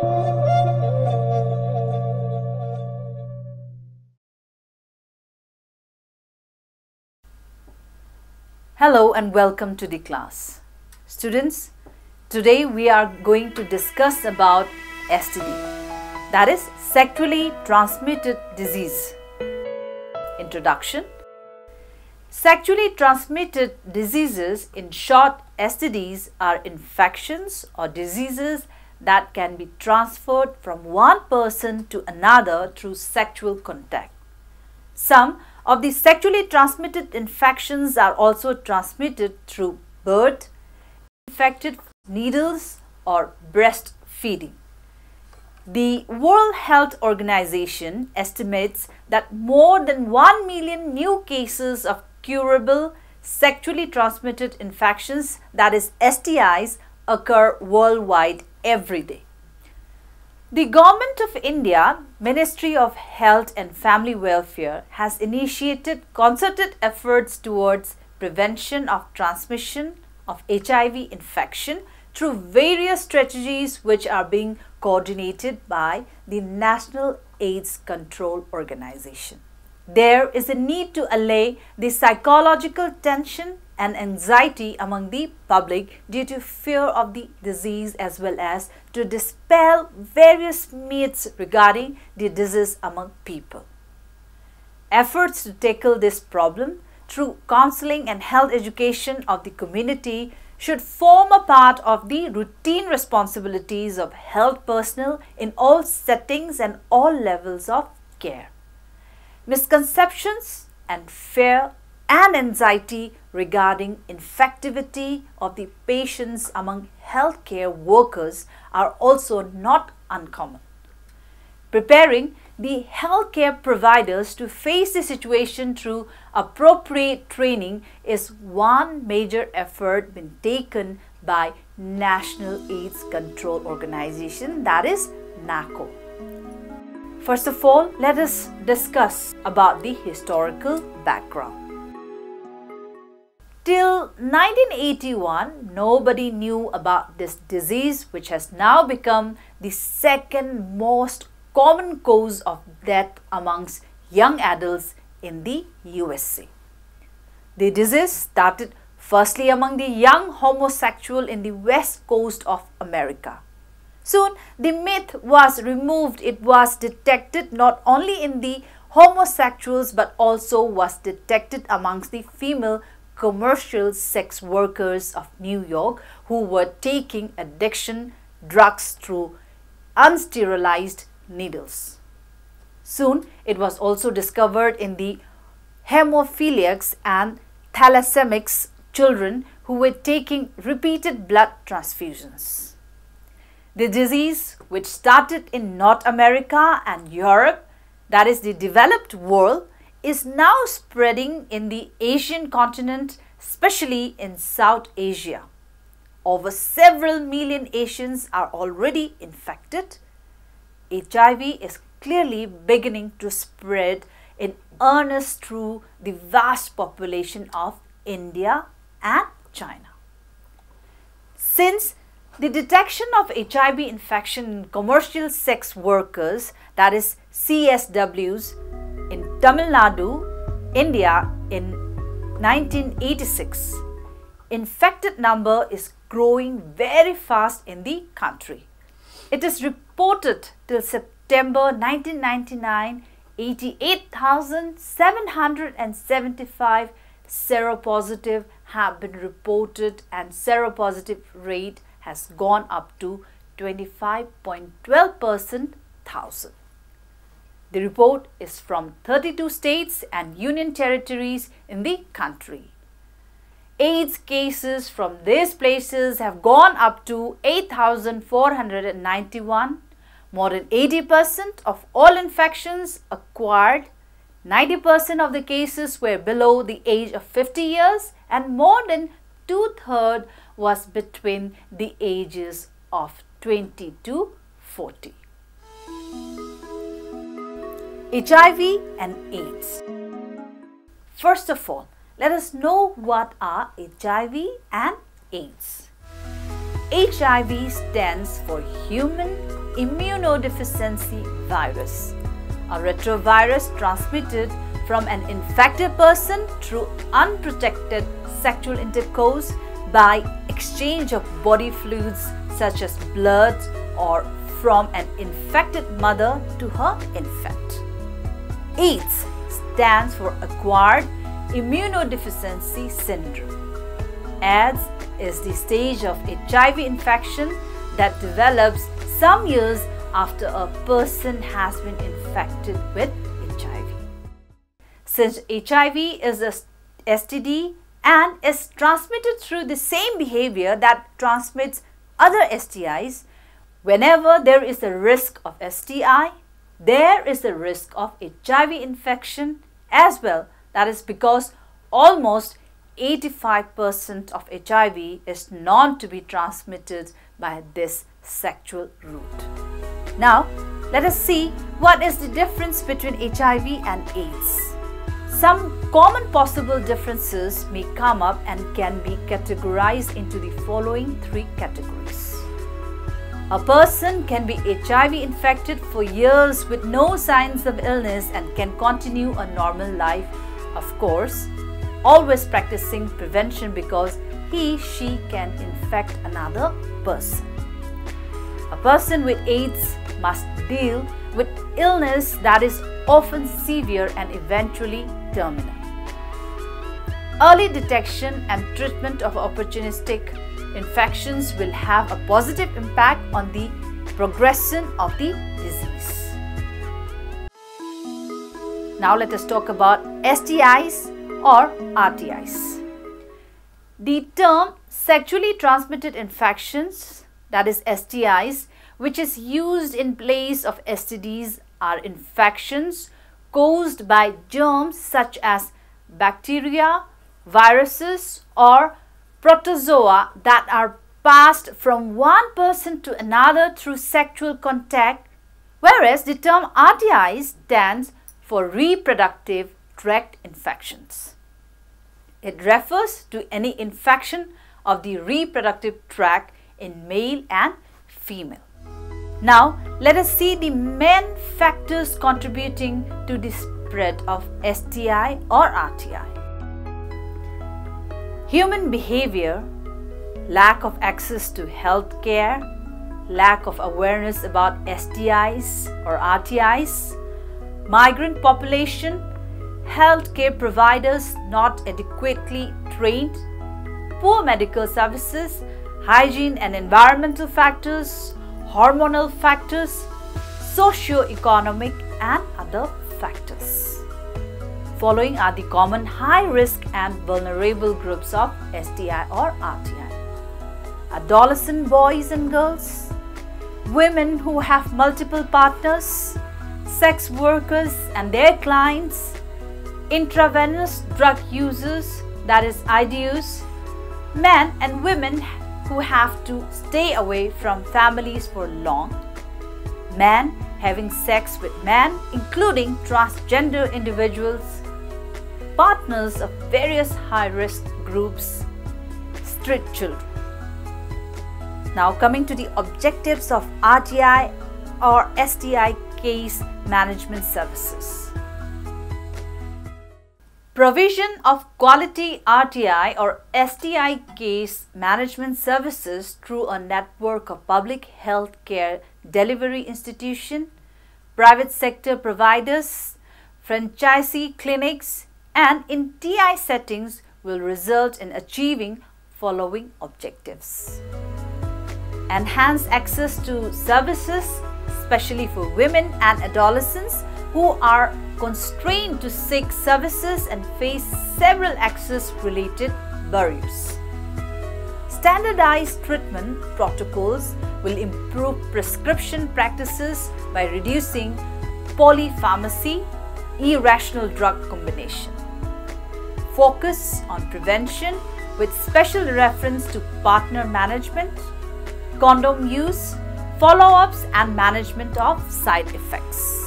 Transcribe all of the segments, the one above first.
Hello and welcome to the class. Students, today we are going to discuss about STD, that is sexually transmitted disease. Introduction. Sexually transmitted diseases, in short STDs, are infections or diseases that can be transferred from one person to another through sexual contact. Some of the sexually transmitted infections are also transmitted through birth, infected needles, or breastfeeding. The World Health Organization estimates that more than 1 million new cases of curable sexually transmitted infections, that is STIs, occur worldwide every day. The Government of India, Ministry of Health and Family Welfare, has initiated concerted efforts towards prevention of transmission of HIV infection through various strategies which are being coordinated by the National AIDS Control Organization. There is a need to allay the psychological tension and anxiety among the public due to fear of the disease, as well as to dispel various myths regarding the disease among people. Efforts to tackle this problem through counseling and health education of the community should form a part of the routine responsibilities of health personnel in all settings and all levels of care. Misconceptions and fear and anxiety regarding infectivity of the patients among healthcare workers are also not uncommon. Preparing the healthcare providers to face the situation through appropriate training is one major effort being taken by National AIDS Control Organization, that is NACO. First of all, let us discuss about the historical background. Till 1981, nobody knew about this disease, which has now become the second most common cause of death amongst young adults in the USA. The disease started firstly among the young homosexual in the west coast of America. Soon, the myth was removed. It was detected not only in the homosexuals but also was detected amongst the female commercial sex workers of New York who were taking addiction drugs through unsterilized needles. Soon, it was also discovered in the hemophiliacs and thalassemics children who were taking repeated blood transfusions. The disease, which started in North America and Europe, that is the developed world, is now spreading in the Asian continent, especially in South Asia. Over several million Asians are already infected. HIV is clearly beginning to spread in earnest through the vast population of India and China. Since the detection of HIV infection in commercial sex workers, that is CSWs, in Tamil Nadu, India in 1986, infected number is growing very fast in the country. It is reported till September 1999, 88,775 seropositive have been reported, and seropositive rate has gone up to 25.12% thousand. The report is from 32 states and union territories in the country. AIDS cases from these places have gone up to 8,491. More than 80% of all infections acquired. 90% of the cases were below the age of 50 years, and more than 2/3 was between the ages of 20 to 40. HIV and AIDS. First of all, let us know what are HIV and AIDS. HIV stands for Human Immunodeficiency Virus, a retrovirus transmitted from an infected person through unprotected sexual intercourse by exchange of body fluids such as blood or from an infected mother to her infant. AIDS stands for Acquired Immunodeficiency Syndrome. AIDS is the stage of HIV infection that develops some years after a person has been infected with HIV. Since HIV is a STD and is transmitted through the same behavior that transmits other STIs, whenever there is a risk of STI, there is a risk of HIV infection as well. That is because almost 85% of HIV is known to be transmitted by this sexual route. Now, let us see what is the difference between HIV and AIDS. Some common possible differences may come up and can be categorized into the following three categories. A person can be HIV infected for years with no signs of illness and can continue a normal life, of course, always practicing prevention because he/she can infect another person. A person with AIDS must deal with illness that is often severe and eventually terminal. Early detection and treatment of opportunistic infections will have a positive impact on the progression of the disease. Now let us talk about STIs or RTIs. The term sexually transmitted infections, that is STIs, which is used in place of STDs, are infections caused by germs such as bacteria, viruses or protozoa that are passed from one person to another through sexual contact, whereas the term RTI stands for reproductive tract infections. It refers to any infection of the reproductive tract in male and female. Now, let us see the main factors contributing to the spread of STI or RTI. Human behavior, lack of access to health care, lack of awareness about STIs or RTIs, migrant population, healthcare providers not adequately trained, poor medical services, hygiene and environmental factors, hormonal factors, socio-economic and other factors. Following are the common high risk and vulnerable groups of STI or RTI. Adolescent boys and girls, women who have multiple partners, sex workers and their clients, intravenous drug users, that is IDUs, men and women who have to stay away from families for long, men having sex with men, including transgender individuals, partners of various high-risk groups, street children. Now coming to the objectives of RTI or STI case management services. Provision of quality RTI or STI case management services through a network of public health care delivery institutions, private sector providers, franchisee clinics, and in TI settings will result in achieving following objectives. Enhance access to services, especially for women and adolescents who are constrained to seek services and face several access-related barriers. Standardized treatment protocols will improve prescription practices by reducing polypharmacy, irrational drug combination. Focus on prevention with special reference to partner management, condom use, follow-ups and management of side effects.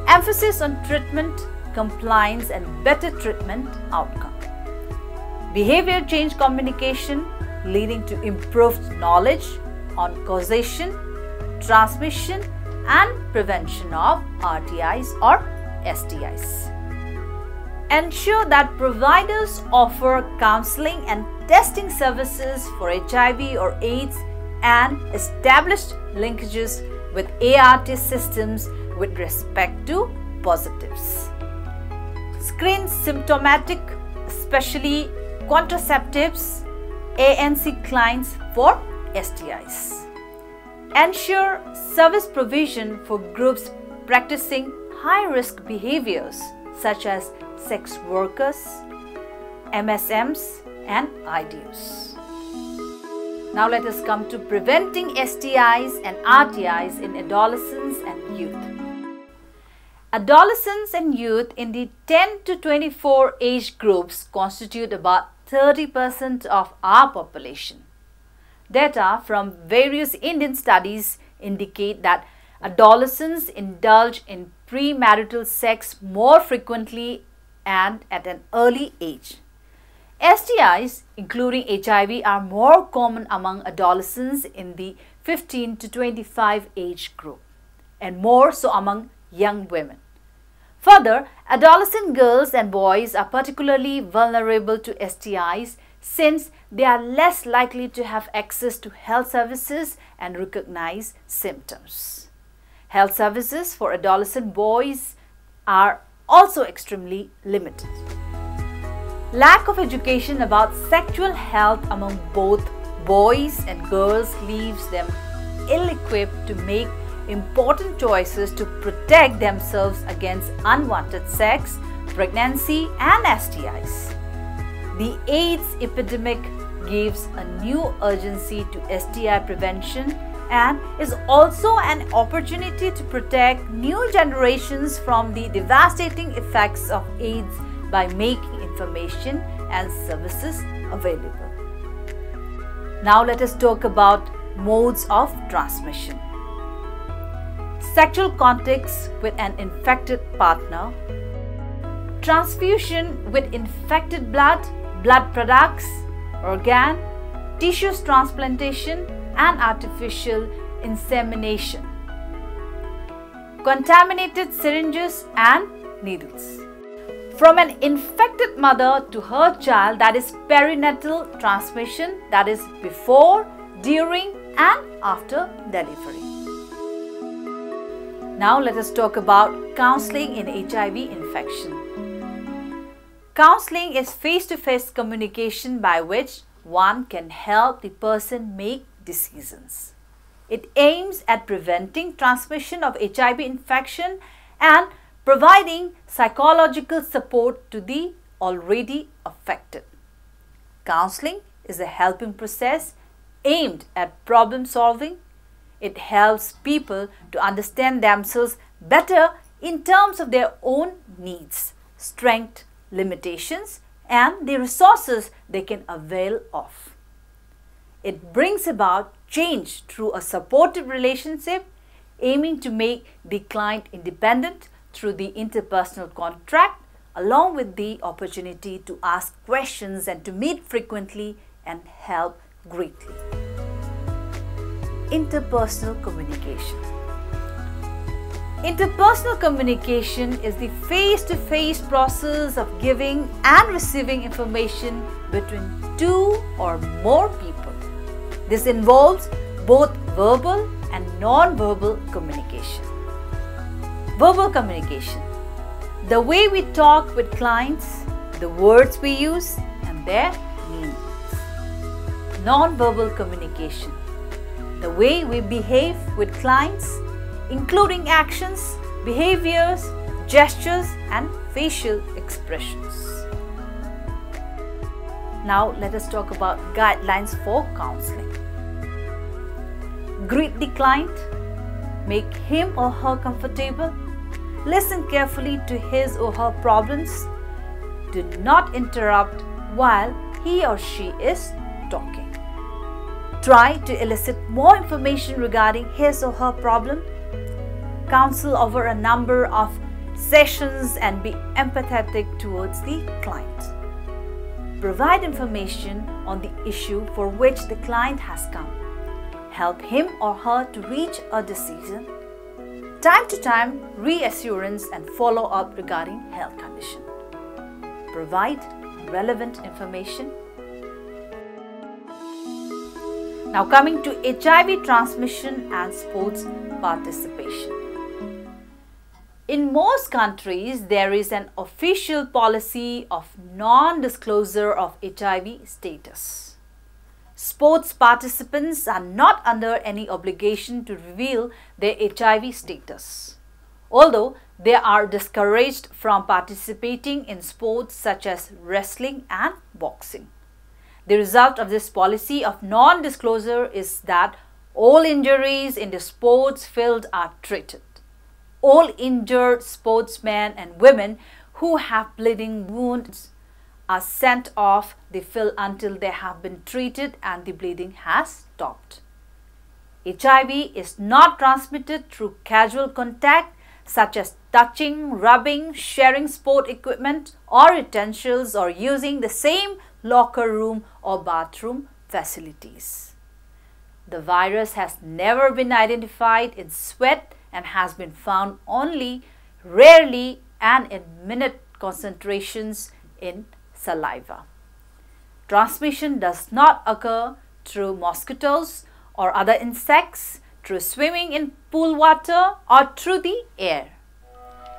Emphasis on treatment, compliance and better treatment outcome. Behavior change communication, leading to improved knowledge on causation, transmission and prevention of RTIs or STIs. Ensure that providers offer counseling and testing services for HIV or AIDS and establish linkages with ART systems with respect to positives. Screen symptomatic, especially contraceptives, ANC clients for STIs. Ensure service provision for groups practicing high-risk behaviors such as sex workers, MSMs and IDUs. Now let us come to preventing STIs and RTIs in adolescents and youth. Adolescents and youth in the 10 to 24 age groups constitute about 30% of our population. Data from various Indian studies indicate that adolescents indulge in premarital sex more frequently and at an early age. STIs, including HIV, are more common among adolescents in the 15 to 25 age group and more so among young women. Further, adolescent girls and boys are particularly vulnerable to STIs since they are less likely to have access to health services and recognize symptoms. Health services for adolescent boys are also extremely limited. Lack of education about sexual health among both boys and girls leaves them ill-equipped to make important choices to protect themselves against unwanted sex, pregnancy and STIs. The AIDS epidemic gives a new urgency to STI prevention and is also an opportunity to protect new generations from the devastating effects of AIDS by making information and services available. Now let us talk about modes of transmission. Sexual contacts with an infected partner, transfusion with infected blood, blood products, organ, tissues transplantation and artificial insemination, contaminated syringes and needles. From an infected mother to her child, that is perinatal transmission, that is before, during and after delivery. Now let us talk about counseling in HIV infection. Counseling is face-to-face communication by which one can help the person make decisions. It aims at preventing transmission of HIV infection and providing psychological support to the already affected. Counseling is a helping process aimed at problem solving. It helps people to understand themselves better in terms of their own needs, strengths, limitations, and the resources they can avail of. It brings about change through a supportive relationship, aiming to make the client independent through the interpersonal contract, along with the opportunity to ask questions and to meet frequently and help greatly. Interpersonal communication. Interpersonal communication is the face-to-face process of giving and receiving information between two or more people. This involves both verbal and non-verbal communication. Verbal communication: the way we talk with clients, the words we use and their meanings. Non-verbal communication: the way we behave with clients, including actions, behaviors, gestures and facial expressions. Now let us talk about guidelines for counseling. Greet the client, make him or her comfortable, listen carefully to his or her problems, do not interrupt while he or she is talking. Try to elicit more information regarding his or her problem. Counsel over a number of sessions and be empathetic towards the client. provide information on the issue for which the client has come, help him or her to reach a decision, time to time reassurance and follow up regarding health condition, provide relevant information. Now coming to HIV transmission and sports participation. In most countries, there is an official policy of non-disclosure of HIV status. Sports participants are not under any obligation to reveal their HIV status, although they are discouraged from participating in sports such as wrestling and boxing. The result of this policy of non-disclosure is that all injuries in the sports field are treated. All injured sportsmen and women who have bleeding wounds are sent off the field until they have been treated and the bleeding has stopped. HIV is not transmitted through casual contact such as touching, rubbing, sharing sport equipment or utensils, or using the same locker room or bathroom facilities. The virus has never been identified in sweat and has been found only rarely and in minute concentrations in saliva. Transmission does not occur through mosquitoes or other insects, through swimming in pool water, or through the air.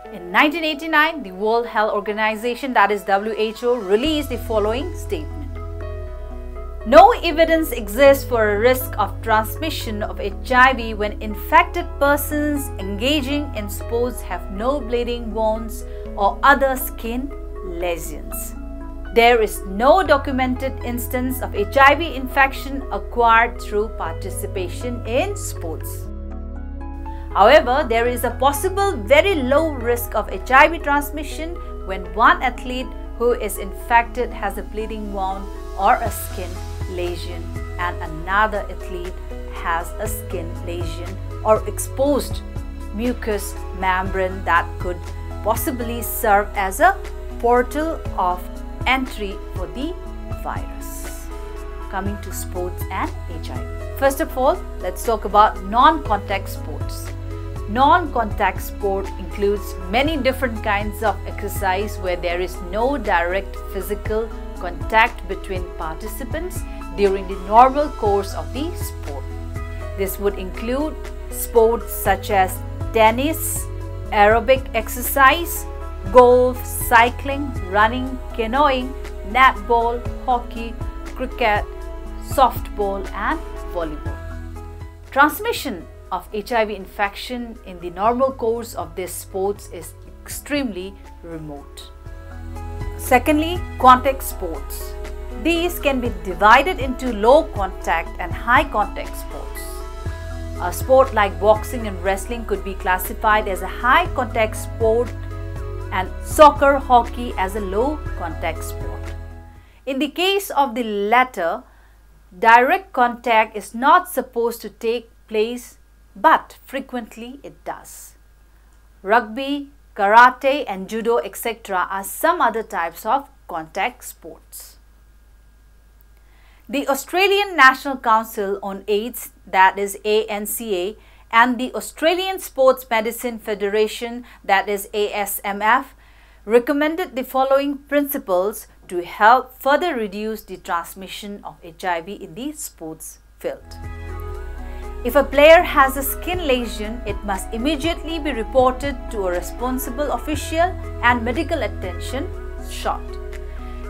In 1989, the World Health Organization, that is WHO, released the following statement. No evidence exists for a risk of transmission of HIV when infected persons engaging in sports have no bleeding wounds or other skin lesions. There is no documented instance of HIV infection acquired through participation in sports. However, there is a possible very low risk of HIV transmission when one athlete who is infected has a bleeding wound or a skin lesion and another athlete has a skin lesion or exposed mucous membrane that could possibly serve as a portal of entry for the virus. Coming to sports and HIV. First of all, let's talk about non-contact sports. Non-contact sport includes many different kinds of exercise where there is no direct physical contact between participants during the normal course of the sport. This would include sports such as tennis, aerobic exercise, golf, cycling, running, canoeing, netball, hockey, cricket, softball and volleyball. Transmission of HIV infection in the normal course of these sports is extremely remote. Secondly, contact sports. These can be divided into low contact and high contact sports. A sport like boxing and wrestling could be classified as a high contact sport and soccer, hockey as a low contact sport. In the case of the latter, direct contact is not supposed to take place, but frequently it does. Rugby, karate and judo, etc. are some other types of contact sports. The Australian National Council on AIDS, that is ANCA, and the Australian Sports Medicine Federation, that is ASMF, recommended the following principles to help further reduce the transmission of HIV in the sports field. If a player has a skin lesion, it must immediately be reported to a responsible official and medical attention sought.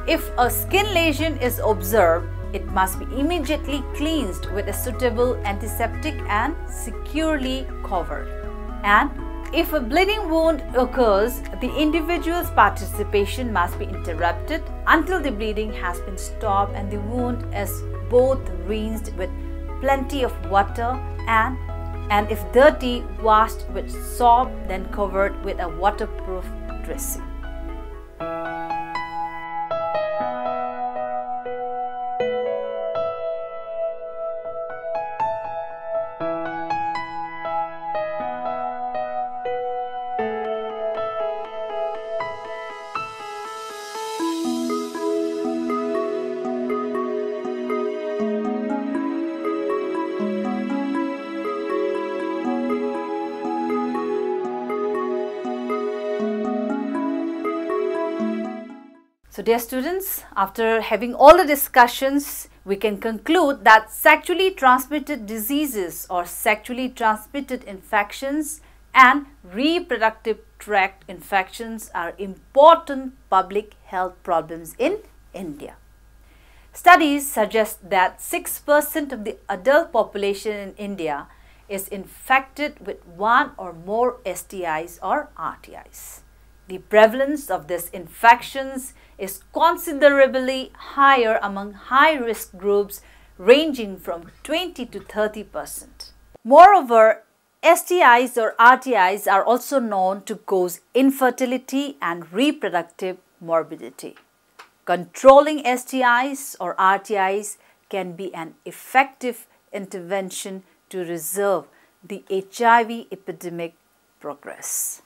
If a skin lesion is observed, it must be immediately cleansed with a suitable antiseptic and securely covered. And if a bleeding wound occurs, the individual's participation must be interrupted until the bleeding has been stopped and the wound is both rinsed with plenty of water and if dirty, washed with soap, then covered with a waterproof dressing. So dear students, after having all the discussions, we can conclude that sexually transmitted diseases or sexually transmitted infections and reproductive tract infections are important public health problems in India. Studies suggest that 6% of the adult population in India is infected with one or more STIs or RTIs. The prevalence of these infections is considerably higher among high-risk groups ranging from 20 to 30%. Moreover, STIs or RTIs are also known to cause infertility and reproductive morbidity. Controlling STIs or RTIs can be an effective intervention to reserve the HIV epidemic progress.